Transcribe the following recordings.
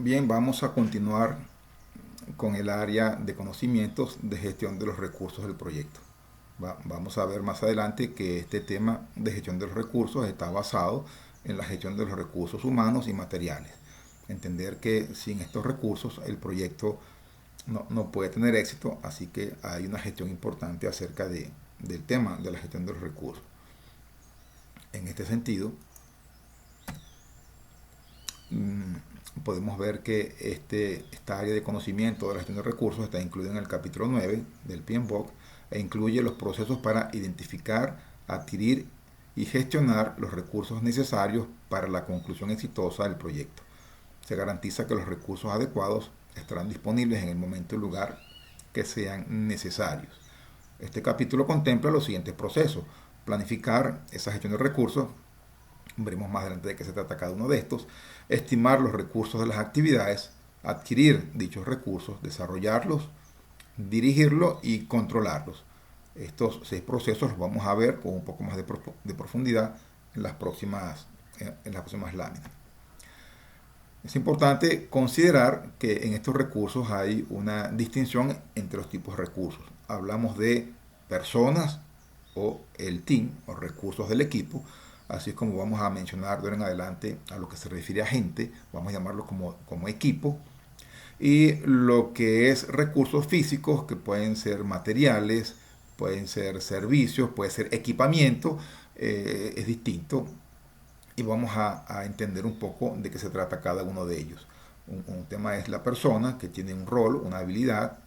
Bien, vamos a continuar con el área de conocimientos de gestión de los recursos del proyecto. Vamos a ver más adelante que este tema de gestión de los recursos está basado en la gestión de los recursos humanos y materiales. Entender que sin estos recursos el proyecto no puede tener éxito, así que hay una gestión importante acerca del tema de la gestión de los recursos. En este sentido, podemos ver que esta área de conocimiento de la gestión de recursos está incluida en el capítulo 9 del PMBOK e incluye los procesos para identificar, adquirir y gestionar los recursos necesarios para la conclusión exitosa del proyecto. Se garantiza que los recursos adecuados estarán disponibles en el momento y lugar que sean necesarios. Este capítulo contempla los siguientes procesos: planificar esa gestión de recursos, veremos más adelante de qué se trata cada uno de estos, estimar los recursos de las actividades, adquirir dichos recursos, desarrollarlos, dirigirlos y controlarlos. Estos 6 procesos los vamos a ver con un poco más de profundidad en las próximas láminas. Es importante considerar que en estos recursos hay una distinción entre los tipos de recursos. Hablamos de personas o el team o recursos del equipo, así como vamos a mencionar de ahora en adelante a lo que se refiere a gente, vamos a llamarlo como equipo, y lo que es recursos físicos, que pueden ser materiales, pueden ser servicios, puede ser equipamiento, es distinto, y vamos a entender un poco de qué se trata cada uno de ellos. Un tema es la persona, que tiene un rol, una habilidad,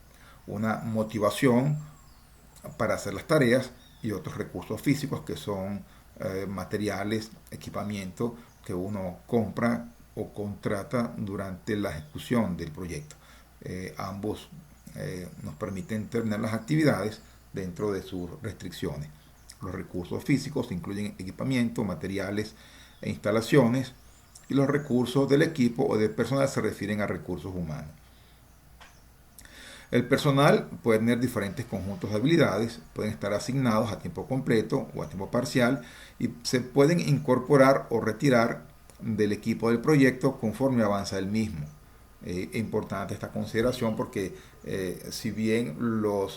una motivación para hacer las tareas, y otros recursos físicos que son materiales, equipamiento que uno compra o contrata durante la ejecución del proyecto. Ambos nos permiten terminar las actividades dentro de sus restricciones. Los recursos físicos incluyen equipamiento, materiales e instalaciones, y los recursos del equipo o del personal se refieren a recursos humanos. El personal puede tener diferentes conjuntos de habilidades, pueden estar asignados a tiempo completo o a tiempo parcial, y se pueden incorporar o retirar del equipo del proyecto conforme avanza el mismo. Es importante esta consideración porque si bien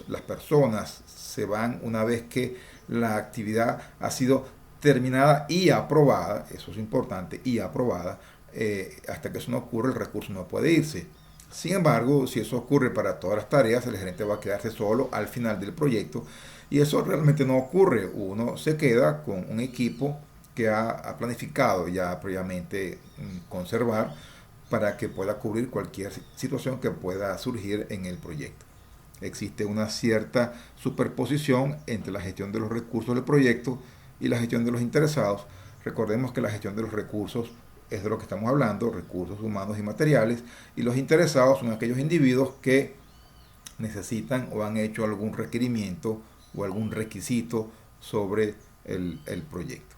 las personas se van una vez que la actividad ha sido terminada y aprobada, eso es importante, y aprobada, hasta que eso no ocurre el recurso no puede irse. Sin embargo, si eso ocurre para todas las tareas, el gerente va a quedarse solo al final del proyecto, y eso realmente no ocurre. Uno se queda con un equipo que ha planificado ya previamente conservar para que pueda cubrir cualquier situación que pueda surgir en el proyecto. Existe una cierta superposición entre la gestión de los recursos del proyecto y la gestión de los interesados. Recordemos que la gestión de los recursos es de lo que estamos hablando, recursos humanos y materiales, y los interesados son aquellos individuos que necesitan o han hecho algún requerimiento o algún requisito sobre el proyecto.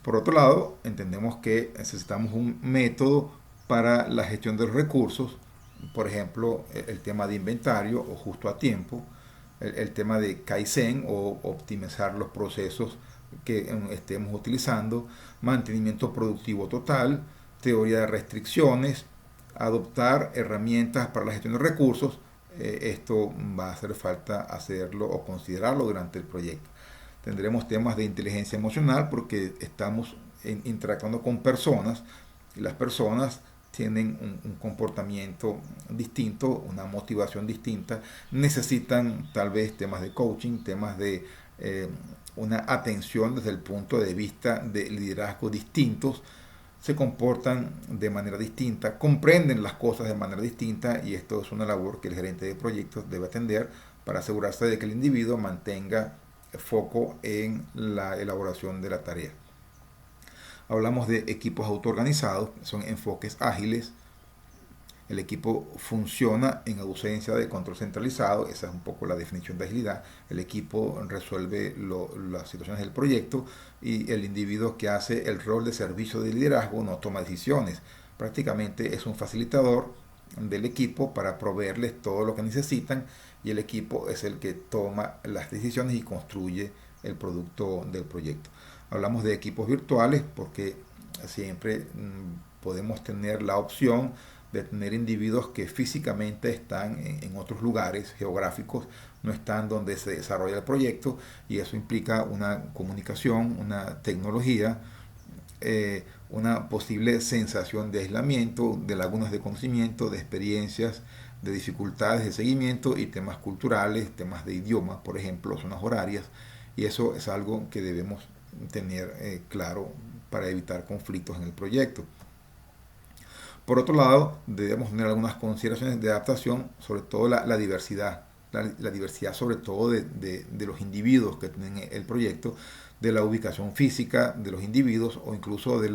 Por otro lado, entendemos que necesitamos un método para la gestión de los recursos, por ejemplo, el tema de inventario o justo a tiempo, el tema de Kaizen o optimizar los procesos que estemos utilizando, mantenimiento productivo total, teoría de restricciones, adoptar herramientas para la gestión de recursos. Esto va a hacer falta hacerlo o considerarlo durante el proyecto. Tendremos temas de inteligencia emocional porque estamos interactuando con personas, y las personas tienen un comportamiento distinto, una motivación distinta, necesitan tal vez temas de coaching, temas de una atención desde el punto de vista de liderazgo distintos, se comportan de manera distinta, comprenden las cosas de manera distinta, y esto es una labor que el gerente de proyectos debe atender para asegurarse de que el individuo mantenga foco en la elaboración de la tarea. Hablamos de equipos autoorganizados, son enfoques ágiles. El equipo funciona en ausencia de control centralizado, esa es un poco la definición de agilidad. El equipo resuelve las situaciones del proyecto, y el individuo que hace el rol de servicio de liderazgo no toma decisiones. Prácticamente es un facilitador del equipo para proveerles todo lo que necesitan, y el equipo es el que toma las decisiones y construye el producto del proyecto. Hablamos de equipos virtuales porque siempre podemos tener la opción de tener individuos que físicamente están en otros lugares geográficos, no están donde se desarrolla el proyecto, y eso implica una comunicación, una tecnología, una posible sensación de aislamiento, de lagunas de conocimiento, de experiencias, de dificultades de seguimiento y temas culturales, temas de idioma, por ejemplo, zonas horarias, y eso es algo que debemos tener claro para evitar conflictos en el proyecto. Por otro lado, debemos tener algunas consideraciones de adaptación, sobre todo la diversidad, la diversidad sobre todo de los individuos que tienen el proyecto, de la ubicación física de los individuos o incluso de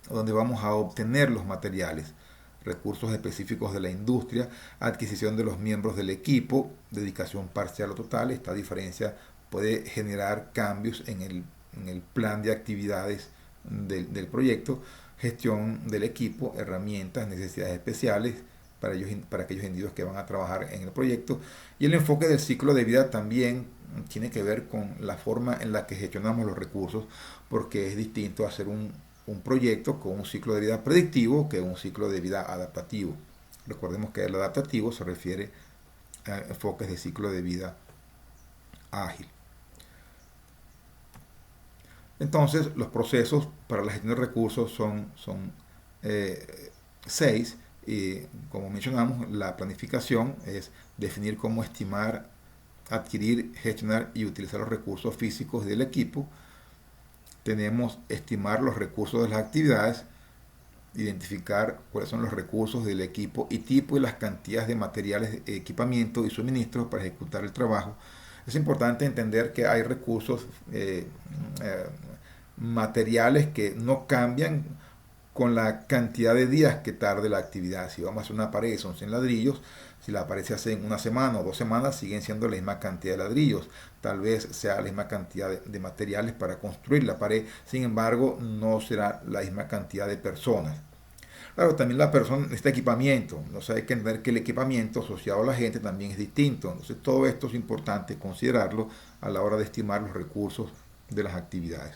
donde vamos a obtener los materiales, recursos específicos de la industria, adquisición de los miembros del equipo, dedicación parcial o total. Esta diferencia puede generar cambios en el plan de actividades del proyecto, gestión del equipo, herramientas, necesidades especiales para aquellos individuos que van a trabajar en el proyecto. Y el enfoque del ciclo de vida también tiene que ver con la forma en la que gestionamos los recursos, porque es distinto hacer un proyecto con un ciclo de vida predictivo que un ciclo de vida adaptativo. Recordemos que el adaptativo se refiere a enfoques de ciclo de vida ágil. Entonces, los procesos para la gestión de recursos son 6. Y como mencionamos, la planificación es definir cómo estimar, adquirir, gestionar y utilizar los recursos físicos del equipo. Tenemos estimar los recursos de las actividades, identificar cuáles son los recursos del equipo y tipo y las cantidades de materiales, equipamiento y suministros para ejecutar el trabajo. Es importante entender que hay recursos materiales que no cambian con la cantidad de días que tarde la actividad. Si vamos a hacer una pared, son 100 ladrillos. Si la pared se hace en una semana o 2 semanas, siguen siendo la misma cantidad de ladrillos. Tal vez sea la misma cantidad de materiales para construir la pared. Sin embargo, no será la misma cantidad de personas. Claro, también la persona necesita equipamiento. Entonces hay que entender que el equipamiento asociado a la gente también es distinto. Entonces todo esto es importante considerarlo a la hora de estimar los recursos de las actividades.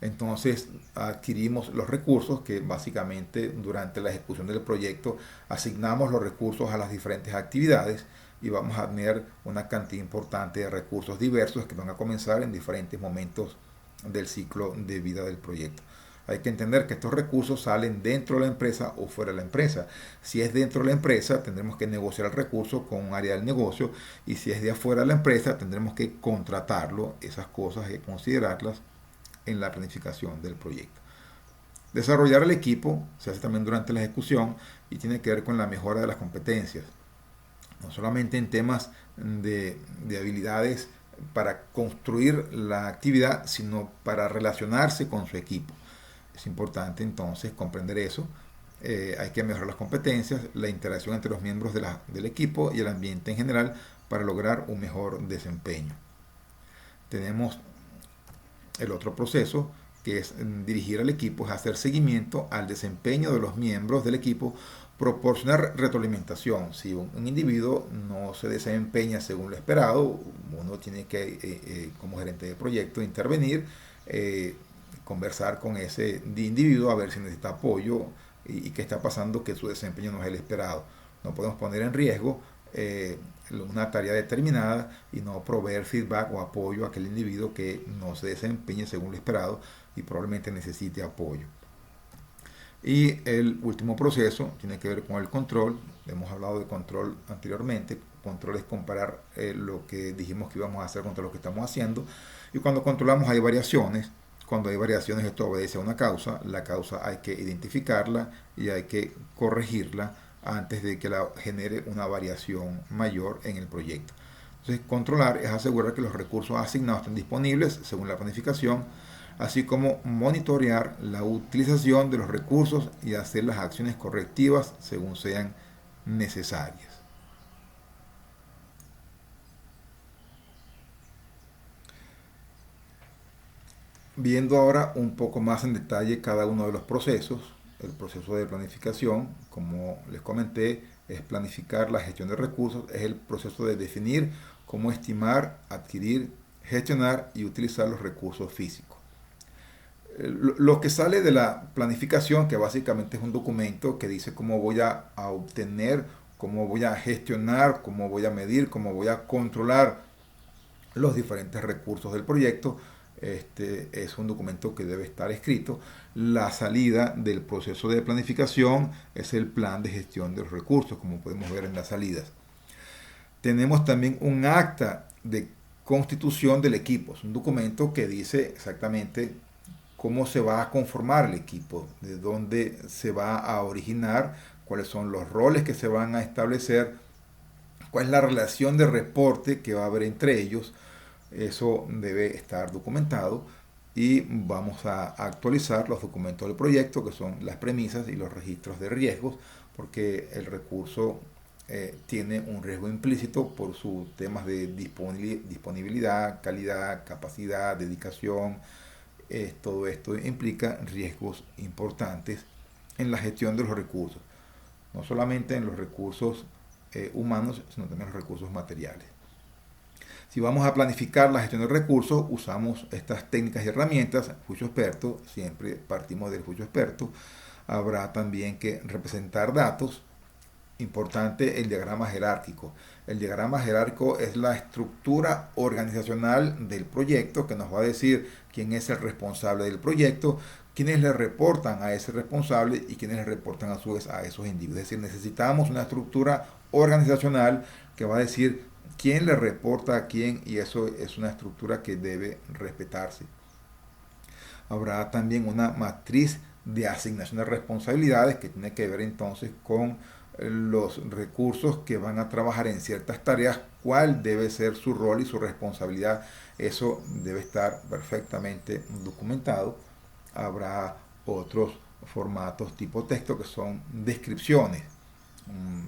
Entonces adquirimos los recursos que básicamente durante la ejecución del proyecto asignamos los recursos a las diferentes actividades y vamos a tener una cantidad importante de recursos diversos que van a comenzar en diferentes momentos del ciclo de vida del proyecto. Hay que entender que estos recursos salen dentro de la empresa o fuera de la empresa. Si es dentro de la empresa, tendremos que negociar el recurso con un área del negocio, y si es de afuera de la empresa, tendremos que contratarlo. Esas cosas hay que considerarlas en la planificación del proyecto. Desarrollar el equipo se hace también durante la ejecución y tiene que ver con la mejora de las competencias, no solamente en temas de habilidades para construir la actividad, sino para relacionarse con su equipo. Es importante entonces comprender eso. Hay que mejorar las competencias, la interacción entre los miembros del equipo y el ambiente en general para lograr un mejor desempeño. Tenemos el otro proceso, que es dirigir al equipo, es hacer seguimiento al desempeño de los miembros del equipo, proporcionar retroalimentación. Si un individuo no se desempeña según lo esperado, uno tiene que, como gerente de proyecto, intervenir, conversar con ese individuo a ver si necesita apoyo y qué está pasando, que su desempeño no es el esperado. No podemos poner en riesgo una tarea determinada y no proveer feedback o apoyo a aquel individuo que no se desempeñe según lo esperado y probablemente necesite apoyo. Y el último proceso tiene que ver con el control. Hemos hablado de control anteriormente. Control es comparar lo que dijimos que íbamos a hacer contra lo que estamos haciendo. Y cuando controlamos hay variaciones. Cuando hay variaciones, esto obedece a una causa. La causa hay que identificarla y hay que corregirla antes de que la genere una variación mayor en el proyecto. Entonces, controlar es asegurar que los recursos asignados estén disponibles según la planificación, así como monitorear la utilización de los recursos y hacer las acciones correctivas según sean necesarias. Viendo ahora un poco más en detalle cada uno de los procesos, el proceso de planificación, como les comenté, es planificar la gestión de recursos, es el proceso de definir cómo estimar, adquirir, gestionar y utilizar los recursos físicos. Lo que sale de la planificación, que básicamente es un documento que dice cómo voy a obtener, cómo voy a gestionar, cómo voy a medir, cómo voy a controlar los diferentes recursos del proyecto. Es un documento que debe estar escrito. La salida del proceso de planificación es el plan de gestión de los recursos, como podemos ver en las salidas. Tenemos también un acta de constitución del equipo. Es un documento que dice exactamente cómo se va a conformar el equipo, de dónde se va a originar, cuáles son los roles que se van a establecer, cuál es la relación de reporte que va a haber entre ellos. Eso debe estar documentado y vamos a actualizar los documentos del proyecto, que son las premisas y los registros de riesgos, porque el recurso tiene un riesgo implícito por sus temas de disponibilidad, calidad, capacidad, dedicación. Todo esto implica riesgos importantes en la gestión de los recursos, no solamente en los recursos humanos, sino también en los recursos materiales. Si vamos a planificar la gestión de recursos, usamos estas técnicas y herramientas. Juicio experto, siempre partimos del juicio experto. Habrá también que representar datos. Importante el diagrama jerárquico. El diagrama jerárquico es la estructura organizacional del proyecto que nos va a decir quién es el responsable del proyecto, quiénes le reportan a ese responsable y quiénes le reportan a su vez a esos individuos. Es decir, necesitamos una estructura organizacional que va a decir quién le reporta a quién, y eso es una estructura que debe respetarse. Habrá también una matriz de asignación de responsabilidades que tiene que ver entonces con los recursos que van a trabajar en ciertas tareas, cuál debe ser su rol y su responsabilidad. Eso debe estar perfectamente documentado. Habrá otros formatos tipo texto que son descripciones.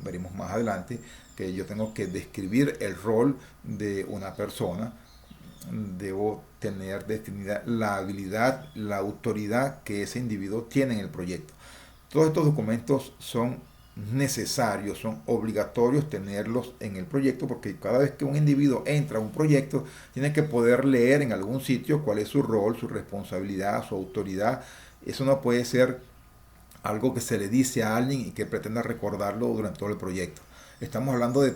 Veremos más adelante que yo tengo que describir el rol de una persona. Debo tener definida la habilidad, la autoridad que ese individuo tiene en el proyecto. Todos estos documentos son necesarios, son obligatorios tenerlos en el proyecto, porque cada vez que un individuo entra a un proyecto tiene que poder leer en algún sitio cuál es su rol, su responsabilidad, su autoridad. Eso no puede ser algo que se le dice a alguien y que pretenda recordarlo durante todo el proyecto. Estamos hablando de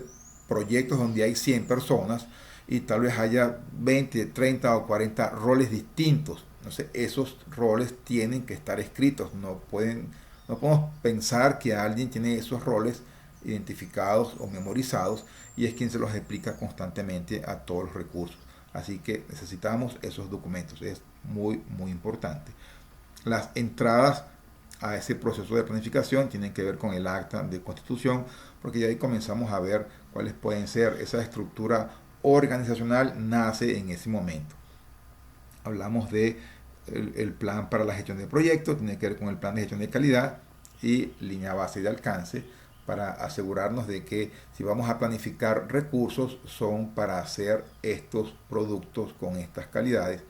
proyectos donde hay 100 personas y tal vez haya 20, 30 o 40 roles distintos. Entonces esos roles tienen que estar escritos. No podemos pensar que alguien tiene esos roles identificados o memorizados y es quien se los explica constantemente a todos los recursos. Así que necesitamos esos documentos. Es muy, muy importante. Las entradas a ese proceso de planificación tienen que ver con el acta de constitución, porque ya ahí comenzamos a ver cuáles pueden ser. Esa estructura organizacional nace en ese momento. Hablamos de el plan para la gestión del proyecto, tiene que ver con el plan de gestión de calidad y línea base de alcance, para asegurarnos de que si vamos a planificar recursos son para hacer estos productos con estas calidades.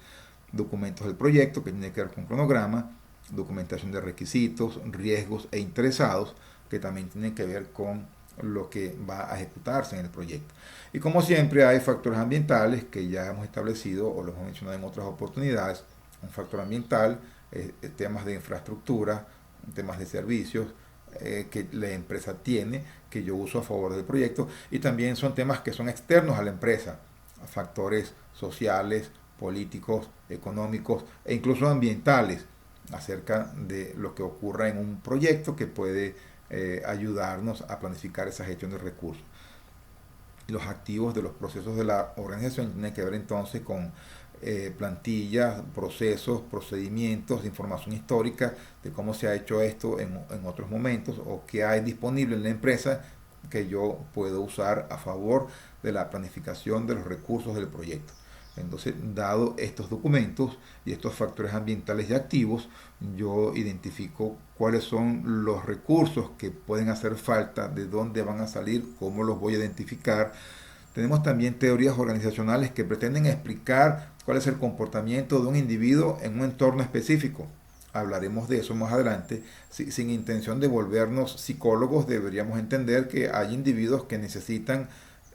Documentos del proyecto, que tiene que ver con cronograma, documentación de requisitos, riesgos e interesados, que también tienen que ver con lo que va a ejecutarse en el proyecto. Y como siempre hay factores ambientales que ya hemos establecido o los hemos mencionado en otras oportunidades. Un factor ambiental, temas de infraestructura, temas de servicios que la empresa tiene, que yo uso a favor del proyecto, y también son temas que son externos a la empresa, factores sociales, políticos, económicos e incluso ambientales, acerca de lo que ocurra en un proyecto que puede ayudarnos a planificar esa gestión de recursos. Los activos de los procesos de la organización tienen que ver entonces con plantillas, procesos, procedimientos, información histórica de cómo se ha hecho esto en otros momentos o qué hay disponible en la empresa que yo puedo usar a favor de la planificación de los recursos del proyecto. Entonces, dado estos documentos y estos factores ambientales y activos, yo identifico cuáles son los recursos que pueden hacer falta, de dónde van a salir, cómo los voy a identificar. Tenemos también teorías organizacionales que pretenden explicar cuál es el comportamiento de un individuo en un entorno específico. Hablaremos de eso más adelante. Sin intención de volvernos psicólogos, deberíamos entender que hay individuos que necesitan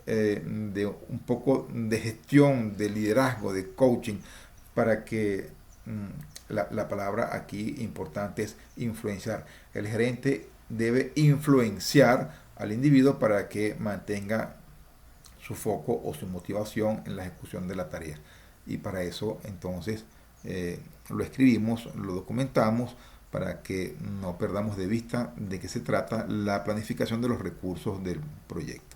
de un poco de gestión, de liderazgo, de coaching, para que la palabra aquí importante es influenciar. El gerente debe influenciar al individuo para que mantenga su foco o su motivación en la ejecución de la tarea. Y para eso entonces lo escribimos, lo documentamos para que no perdamos de vista de qué se trata la planificación de los recursos del proyecto.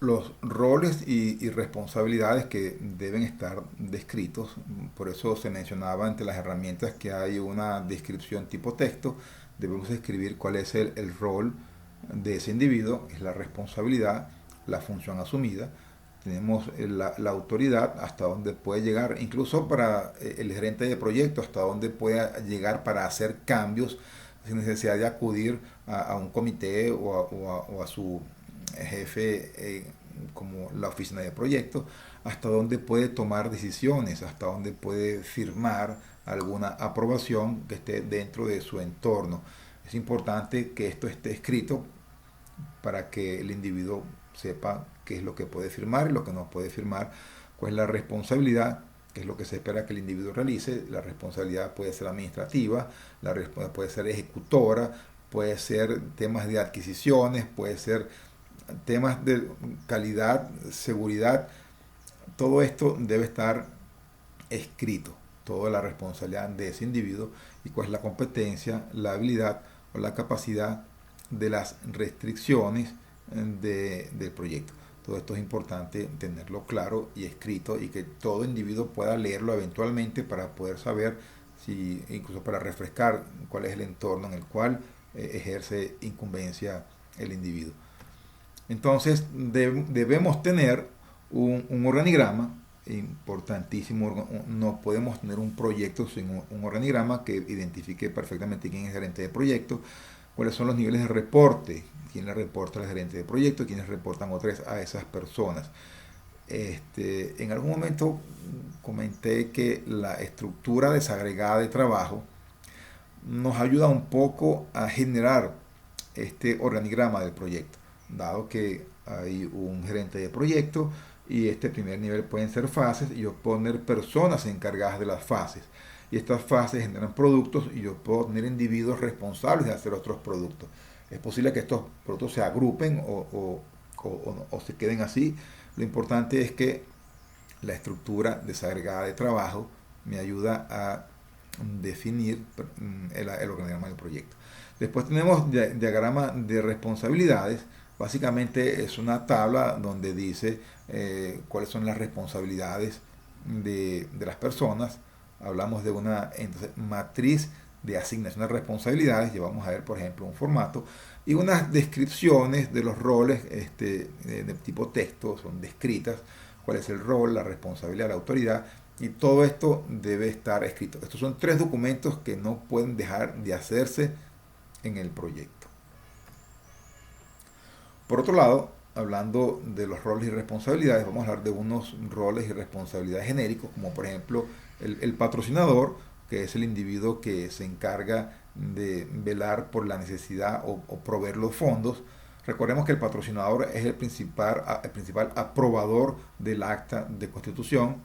Los roles y responsabilidades que deben estar descritos, por eso se mencionaba entre las herramientas que hay una descripción tipo texto, debemos escribir cuál es el rol de ese individuo, es la responsabilidad, la función asumida, tenemos la autoridad, hasta dónde puede llegar, incluso para el gerente de proyecto, hasta dónde puede llegar para hacer cambios sin necesidad de acudir a un comité o a su jefe como la oficina de proyectos, hasta dónde puede tomar decisiones, hasta dónde puede firmar alguna aprobación que esté dentro de su entorno. Es importante que esto esté escrito para que el individuo sepa qué es lo que puede firmar y lo que no puede firmar, cuál es la responsabilidad, qué es lo que se espera que el individuo realice. La responsabilidad puede ser administrativa, puede ser ejecutora, puede ser temas de adquisiciones, puede ser temas de calidad, seguridad. Todo esto debe estar escrito, toda la responsabilidad de ese individuo y cuál es la competencia, la habilidad o la capacidad de las restricciones del proyecto. Todo esto es importante tenerlo claro y escrito y que todo individuo pueda leerlo eventualmente para poder saber, si incluso para refrescar cuál es el entorno en el cual ejerce incumbencia el individuo. Entonces debemos tener un organigrama, importantísimo. No podemos tener un proyecto sin un organigrama que identifique perfectamente quién es el gerente de proyecto, cuáles son los niveles de reporte, quién le reporta al gerente de proyecto, quiénes reportan a esas personas. En algún momento comenté que la estructura desagregada de trabajo nos ayuda un poco a generar este organigrama del proyecto, dado que hay un gerente de proyecto y este primer nivel pueden ser fases y yo puedo tener personas encargadas de las fases y estas fases generan productos y yo puedo tener individuos responsables de hacer otros productos. Es posible que estos productos se agrupen o se queden así. Lo importante es que la estructura desagregada de trabajo me ayuda a definir el organigrama del proyecto. Después tenemos diagrama de responsabilidades. Básicamente es una tabla donde dice cuáles son las responsabilidades de las personas. Hablamos de una matriz de asignación de responsabilidades. Y vamos a ver, por ejemplo, un formato y unas descripciones de los roles de tipo texto. Son descritas cuál es el rol, la responsabilidad, la autoridad. Y todo esto debe estar escrito. Estos son 3 documentos que no pueden dejar de hacerse en el proyecto. Por otro lado, hablando de los roles y responsabilidades, vamos a hablar de unos roles y responsabilidades genéricos, como por ejemplo el patrocinador, que es el individuo que se encarga de velar por la necesidad o proveer los fondos. Recordemos que el patrocinador es el principal aprobador del acta de constitución.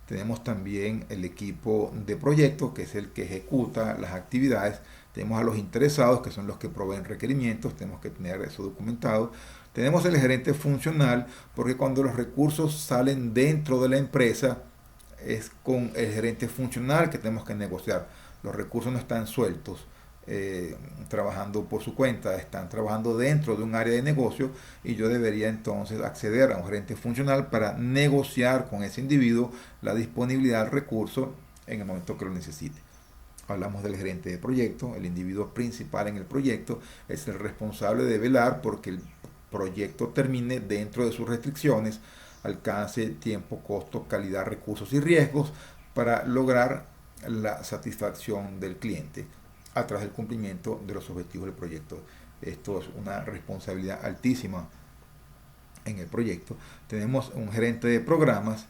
Tenemos también el equipo de proyectos, que es el que ejecuta las actividades. Tenemos a los interesados, que son los que proveen requerimientos. Tenemos que tener eso documentado. Tenemos el gerente funcional, porque cuando los recursos salen dentro de la empresa, es con el gerente funcional que tenemos que negociar. Los recursos no están sueltos, trabajando por su cuenta, están trabajando dentro de un área de negocio y yo debería entonces acceder a un gerente funcional para negociar con ese individuo la disponibilidad del recurso en el momento que lo necesite. Hablamos del gerente de proyecto, el individuo principal en el proyecto es el responsable de velar porque el proyecto termine dentro de sus restricciones, alcance, tiempo, costo, calidad, recursos y riesgos para lograr la satisfacción del cliente a través del cumplimiento de los objetivos del proyecto. Esto es una responsabilidad altísima en el proyecto. Tenemos un gerente de programas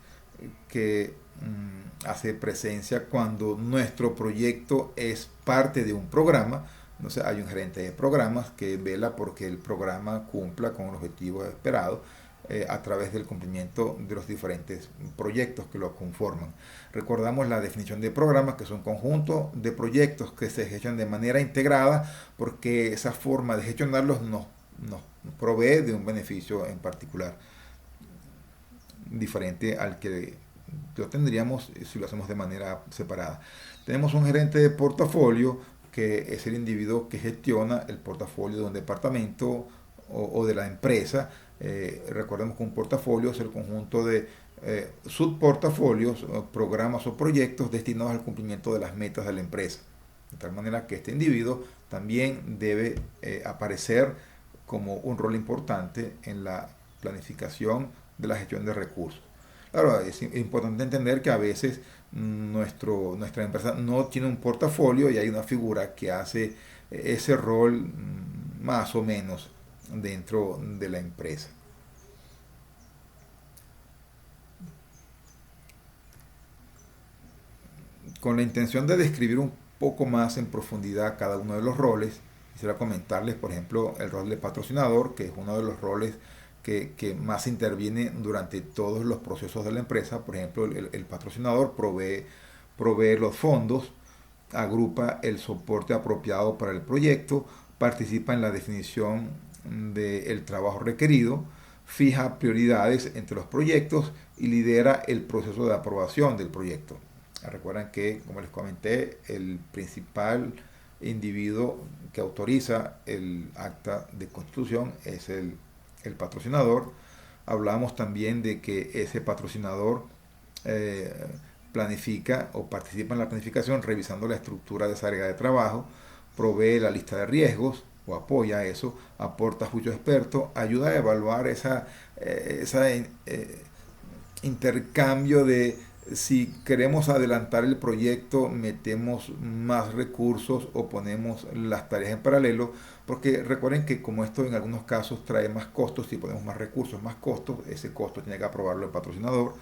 que hace presencia cuando nuestro proyecto es parte de un programa. Entonces hay un gerente de programas que vela porque el programa cumpla con los objetivos esperados a través del cumplimiento de los diferentes proyectos que lo conforman. Recordamos la definición de programas, que es un conjunto de proyectos que se gestionan de manera integrada, porque esa forma de gestionarlos nos provee de un beneficio en particular, diferente al que lo tendríamos si lo hacemos de manera separada. Tenemos un gerente de portafolio, que es el individuo que gestiona el portafolio de un departamento o de la empresa. Recordemos que un portafolio es el conjunto de subportafolios, programas o proyectos destinados al cumplimiento de las metas de la empresa. De tal manera que este individuo también debe aparecer como un rol importante en la planificación de la gestión de recursos. Claro, es importante entender que a veces nuestra empresa no tiene un portafolio y hay una figura que hace ese rol más o menos dentro de la empresa. Con la intención de describir un poco más en profundidad cada uno de los roles, quisiera comentarles, por ejemplo, el rol de patrocinador, que es uno de los roles que más interviene durante todos los procesos de la empresa. Por ejemplo, el patrocinador provee los fondos, agrupa el soporte apropiado para el proyecto, participa en la definición del trabajo requerido, fija prioridades entre los proyectos y lidera el proceso de aprobación del proyecto. Recuerden que, como les comenté, el principal individuo que autoriza el acta de constitución es el patrocinador. Hablamos también de que ese patrocinador planifica o participa en la planificación revisando la estructura de esa área de trabajo, provee la lista de riesgos o apoya eso, aporta juicio experto, ayuda a evaluar esa intercambio de si queremos adelantar el proyecto, metemos más recursos o ponemos las tareas en paralelo, porque recuerden que como esto en algunos casos trae más costos, si ponemos más recursos, más costos, ese costo tiene que aprobarlo el patrocinador,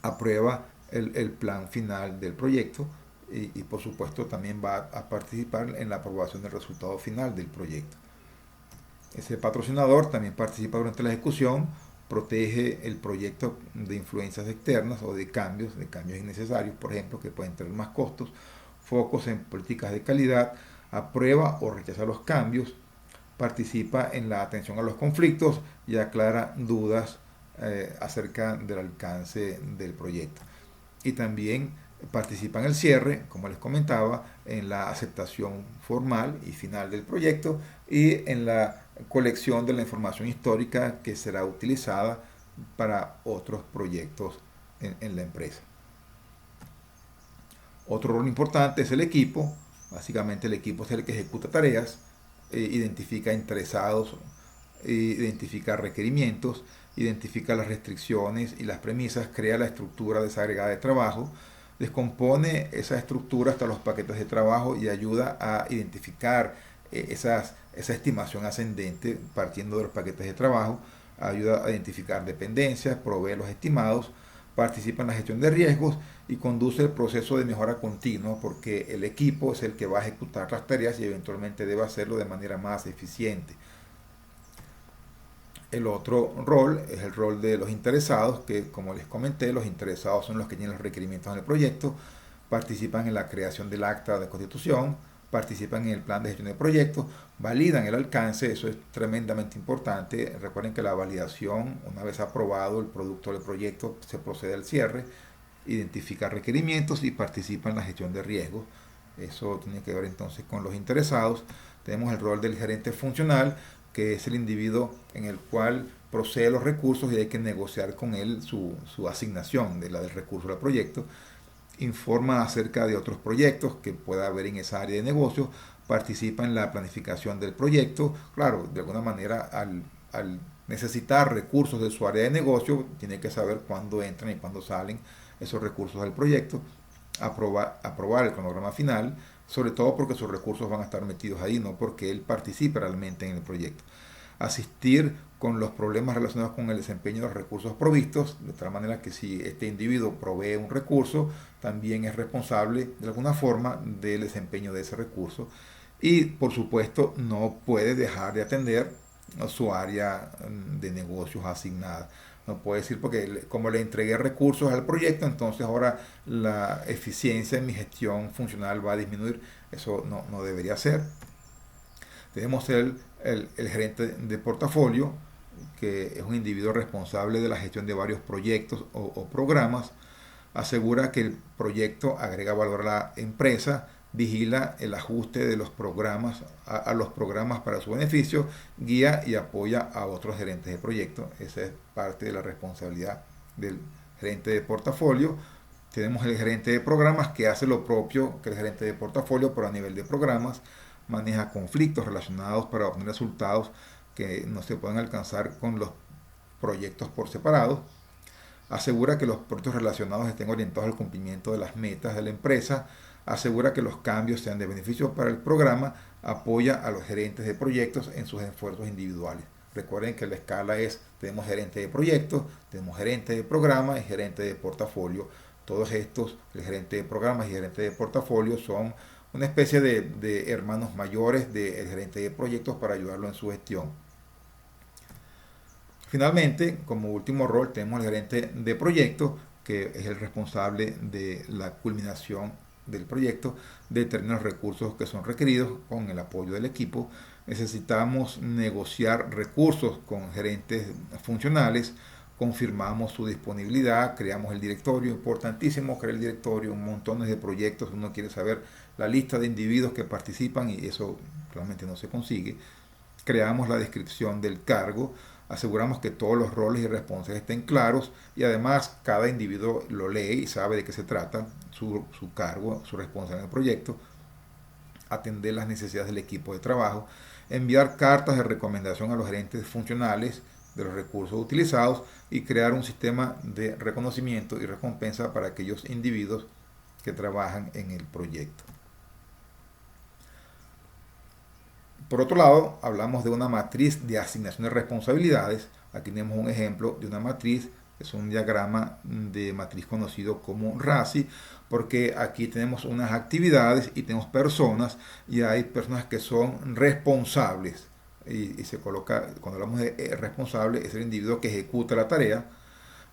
aprueba el plan final del proyecto y por supuesto también va a participar en la aprobación del resultado final del proyecto. Ese patrocinador también participa durante la ejecución, protege el proyecto de influencias externas o de cambios innecesarios, por ejemplo, que pueden tener más costos, focos en políticas de calidad, aprueba o rechaza los cambios, participa en la atención a los conflictos y aclara dudas acerca del alcance del proyecto. Y también participa en el cierre, como les comentaba, en la aceptación formal y final del proyecto y en la colección de la información histórica que será utilizada para otros proyectos en la empresa. Otro rol importante es el equipo. Básicamente el equipo es el que ejecuta tareas, identifica interesados, identifica requerimientos, identifica las restricciones y las premisas, crea la estructura de esa agregada de trabajo, descompone esa estructura hasta los paquetes de trabajo y ayuda a identificar esa estimación ascendente partiendo de los paquetes de trabajo, ayuda a identificar dependencias, provee los estimados, participa en la gestión de riesgos y conduce el proceso de mejora continua, porque el equipo es el que va a ejecutar las tareas y eventualmente debe hacerlo de manera más eficiente. El otro rol es el rol de los interesados, que como les comenté, los interesados son los que tienen los requerimientos en el proyecto, participan en la creación del acta de constitución, participan en el plan de gestión de proyectos, validan el alcance, eso es tremendamente importante. Recuerden que la validación, una vez aprobado el producto del proyecto, se procede al cierre, identifica requerimientos y participa en la gestión de riesgos. Eso tiene que ver entonces con los interesados. Tenemos el rol del gerente funcional, que es el individuo en el cual procede los recursos y hay que negociar con él su asignación del recurso al proyecto. Informa acerca de otros proyectos que pueda haber en esa área de negocio, participa en la planificación del proyecto. Claro, de alguna manera al necesitar recursos de su área de negocio, tiene que saber cuándo entran y cuándo salen esos recursos al proyecto, aprobar el cronograma final, sobre todo porque sus recursos van a estar metidos ahí, no porque él participe realmente en el proyecto. Asistir con los problemas relacionados con el desempeño de los recursos provistos, de tal manera que si este individuo provee un recurso, también es responsable de alguna forma del desempeño de ese recurso. y por supuesto no puede dejar de atender a su área de negocios asignada. No puede decir porque como le entregué recursos al proyecto, entonces ahora la eficiencia en mi gestión funcional va a disminuir. Eso no debería ser. Tenemos el gerente de portafolio, que es un individuo responsable de la gestión de varios proyectos o programas, asegura que el proyecto agrega valor a la empresa, vigila el ajuste de los programas a los programas para su beneficio, guía y apoya a otros gerentes de proyecto. Esa es parte de la responsabilidad del gerente de portafolio. Tenemos el gerente de programas que hace lo propio que el gerente de portafolio, pero a nivel de programas, maneja conflictos relacionados para obtener resultados que no se pueden alcanzar con los proyectos por separado, asegura que los proyectos relacionados estén orientados al cumplimiento de las metas de la empresa, asegura que los cambios sean de beneficio para el programa, apoya a los gerentes de proyectos en sus esfuerzos individuales. Recuerden que la escala es, tenemos gerente de proyectos, tenemos gerente de programa y gerente de portafolio. Todos estos, el gerente de programas y gerente de portafolio, son una especie de hermanos mayores del gerente de proyectos para ayudarlo en su gestión. Finalmente, como último rol, tenemos el gerente de proyecto, que es el responsable de la culminación del proyecto, determina los recursos que son requeridos con el apoyo del equipo. Necesitamos negociar recursos con gerentes funcionales, confirmamos su disponibilidad, creamos el directorio, importantísimo crear el directorio, un montón de proyectos, uno quiere saber la lista de individuos que participan y eso realmente no se consigue. Creamos la descripción del cargo, aseguramos que todos los roles y responsables estén claros y además cada individuo lo lee y sabe de qué se trata, su cargo, su responsabilidad en el proyecto, atender las necesidades del equipo de trabajo, enviar cartas de recomendación a los gerentes funcionales de los recursos utilizados y crear un sistema de reconocimiento y recompensa para aquellos individuos que trabajan en el proyecto. Por otro lado, hablamos de una matriz de asignación de responsabilidades. Aquí tenemos un ejemplo de una matriz, es un diagrama de matriz conocido como RACI, porque aquí tenemos unas actividades y tenemos personas, y hay personas que son responsables. Y se coloca, cuando hablamos de responsable, es el individuo que ejecuta la tarea.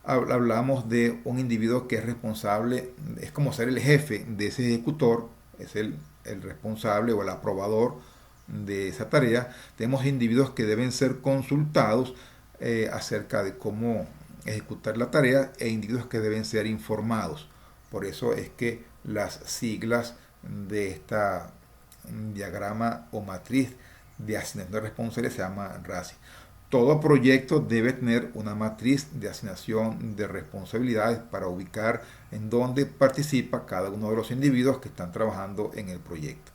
Hablamos de un individuo que es responsable, es como ser el jefe de ese ejecutor, es el responsable o el aprobador de esa tarea. Tenemos individuos que deben ser consultados acerca de cómo ejecutar la tarea e individuos que deben ser informados. Por eso es que las siglas de esta diagrama o matriz de asignación de responsabilidades se llama RACI. Todo proyecto debe tener una matriz de asignación de responsabilidades para ubicar en dónde participa cada uno de los individuos que están trabajando en el proyecto.